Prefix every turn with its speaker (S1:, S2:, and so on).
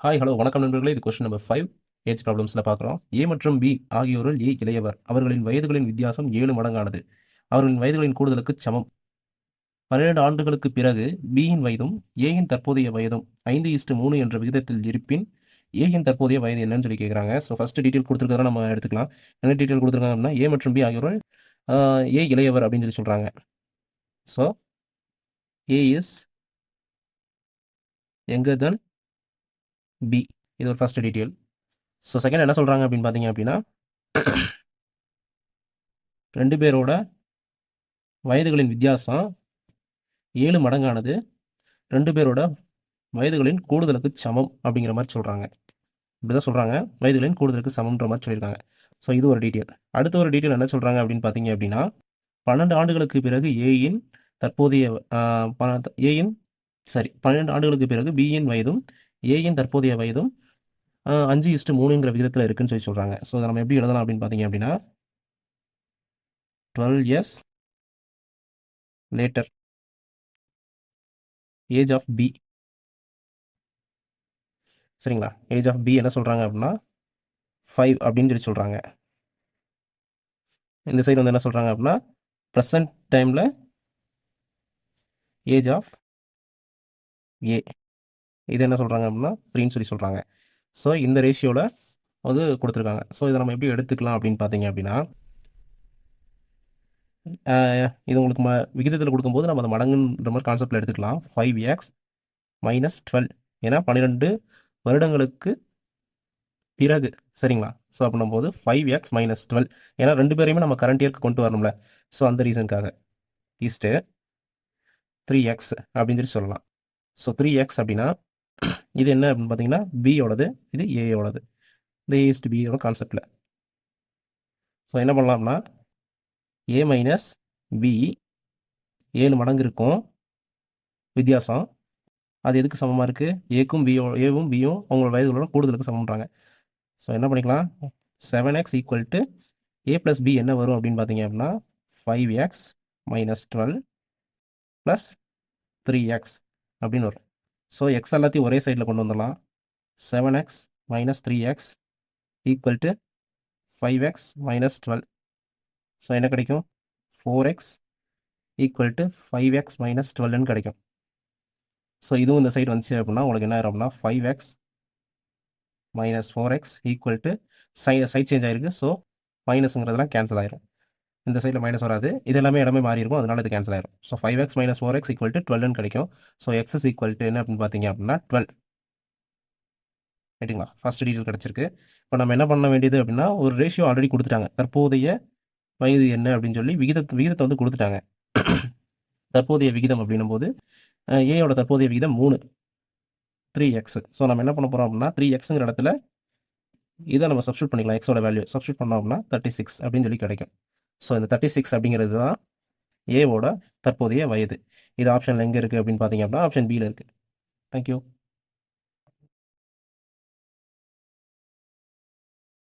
S1: Hi hello வணக்கம் நண்பர்களே. இது கொஸ்டின் நம்பர் 5 ஏஜ் ப்ராப்ளம்ஸில் பார்க்குறோம். ஏ மற்றும் பி ஆகியோரில் ஏ இளையவர். அவர்களின் வயதுகளின் வித்தியாசம் 7 மடங்கானது. அவர்களின் வயதுகளின் கூடுதலுக்கு சமம். 12 ஆண்டுகளுக்கு பிறகு பியின் வயதும் ஏயின் தற்போதைய வயதும் 5:3 என்ற விகிதத்தில் இருப்பின் ஏயின் தற்போதைய வயது என்னன்னு சொல்லி கேட்குறாங்க. ஸோ ஃபர்ஸ்ட் டீட்டெயில் கொடுத்துருக்கிறத நம்ம எடுத்துக்கலாம். என்ன டீட்டெயில் கொடுத்துருக்காங்க அப்படின்னா ஏ மற்றும் பி ஆகியோரில் ஏ இளையவர் அப்படின்னு சொல்லி சொல்கிறாங்க. So A is younger than B. இது ஒரு ஃபர்ஸ்ட் டீட்டெயில். ஸோ செகண்ட் என்ன சொல்கிறாங்க அப்படின்னு பார்த்தீங்க அப்படின்னா ரெண்டு பேரோட வயதுகளின் வித்தியாசம் 7 மடங்கானது. ரெண்டு பேரோட வயதுகளின் கூடுதலுக்கு சமம் அப்படிங்கிற மாதிரி சொல்கிறாங்க. இப்படிதான் சொல்கிறாங்க, வயதுகளின் கூடுதலுக்கு சமம்ன்ற மாதிரி சொல்லியிருக்காங்க. ஸோ இது ஒரு டீட்டெயில். அடுத்த ஒரு டீட்டெயில் என்ன சொல்கிறாங்க அப்படின்னு பார்த்தீங்க அப்படின்னா 12 ஆண்டுகளுக்கு பிறகு ஏயின் தற்போதைய ஏயின் 12 ஆண்டுகளுக்கு பிறகு பியின் வயதும் ஏயின் தற்போதைய வயதும் 5:3ங்கிற விகிதத்தில் இருக்குன்னு சொல்லி சொல்கிறாங்க. ஸோ இதை நம்ம எப்படி எழுதலாம் அப்படின்னு பார்த்தீங்க அப்படின்னா 12 years later age of B. சரிங்களா, ஏஜ் ஆஃப் பி என்ன சொல்கிறாங்க அப்படின்னா 5 அப்படின்னு சொல்லி சொல்கிறாங்க. இந்த சைடு வந்து என்ன சொல்கிறாங்க அப்படின்னா ப்ரெசன்ட் டைமில் ஏஜ் ஆஃப் ஏ இது என்ன சொல்கிறாங்க அப்படின்னா 3ன்னு சொல்லி சொல்கிறாங்க. ஸோ இந்த ரேஷியோவில் வந்து கொடுத்துருக்காங்க. ஸோ இதை நம்ம எப்படி எடுத்துக்கலாம் அப்படின்னு பார்த்தீங்க அப்படின்னா இது உங்களுக்கு விகிதத்தில் கொடுக்கும்போது நம்ம அதை மடங்குன்ற மாதிரி கான்செப்டில் எடுத்துக்கலாம். 5x - 12 ஏன்னா 12 வருடங்களுக்கு பிறகு. சரிங்களா, ஸோ அப்படின்னும்போது 5x - 12 ஏன்னா ரெண்டு பேரையுமே நம்ம கரண்ட் இயர்க்கு கொண்டு வரணும்ல. ஸோ அந்த ரீசனுக்காக ஈஸ்ட்டு 3x அப்படின்னு சொல்லி சொல்லலாம். ஸோ 3x அப்படின்னா இது என்ன அப்படின்னு பார்த்தீங்கன்னா பியோடது, இது ஏயோடது. இந்த ஏ பியோட கான்செப்டில் ஸோ என்ன பண்ணலாம்னா ஏ மைனஸ் பி 7 மடங்கு இருக்கும் வித்தியாசம். அது எதுக்கு சமமாக இருக்குது? ஏவும் பியும் அவங்களோட வயதுகளோட கூடுதலுக்கு சமம்ன்றாங்க. ஸோ என்ன பண்ணிக்கலாம், 7x equal to A plus B என்ன வரும் அப்படின்னு பார்த்தீங்க அப்படின்னா 5x - 12 ப்ளஸ் 3x அப்படின்னு வரும். ஸோ எக்ஸ் எல்லாத்தையும் ஒரே சைடில் கொண்டு வந்துடலாம். 7x - 3x equal to 5x - 12. So என்ன கிடைக்கும், 4x ஈக்குவல் டு 5x - 12ன்னு கிடைக்கும். ஸோ இதுவும் இந்த சைடு வந்துச்சு அப்படின்னா உங்களுக்கு என்ன ஆயிரும் அப்படின்னா 5x - 4x equal to side change ஆயிருக்கு. ஸோ மைனஸுங்கிறதுலாம் கேன்சல் ஆயிரும். இந்த சைடில் மைனஸ் வராது, இது எல்லாமே இடமே மாறி இருக்கும், அதனால இது கேன்சல் ஆயிரும். So 5x - 4x equal to 12ன்னு கிடைக்கும். So X is equal to என்ன அப்படின்னு பார்த்தீங்க அப்படின்னா 12. ரைட்டுங்களா, ஃபர்ஸ்ட் டீட்டெயில் கிடச்சிருக்கு. இப்போ நம்ம என்ன பண்ண வேண்டியது அப்படின்னா ஒரு ரேஷியோ ஆல்ரெடி கொடுத்துட்டாங்க. தற்போதைய வயது என்ன அப்படின்னு சொல்லி விகிதத்தை வந்து கொடுத்துட்டாங்க. தற்போதைய விகிதம் அப்படின்னும் போது ஏயோட தற்போதைய விகிதம் 3, 3x. ஸோ நம்ம என்ன பண்ண போகிறோம் அப்படின்னா 3xங்கிற இடத்துல இதை நம்ம சப்ஸ்டியூட் பண்ணிக்கலாம். எக்ஸோட வேல்யூ சப்ஸ்டியூட் பண்ணோம் அப்படின்னா 36 அப்படின்னு சொல்லி கிடைக்கும். ஸோ இந்த 36 அப்படிங்கிறது தான் ஏவோட தற்போதைய வயது. இது ஆப்ஷனில் எங்கே இருக்குது அப்படின்னு பார்த்தீங்க அப்படின்னா ஆப்ஷன் பியில் இருக்குது. தேங்க்யூ.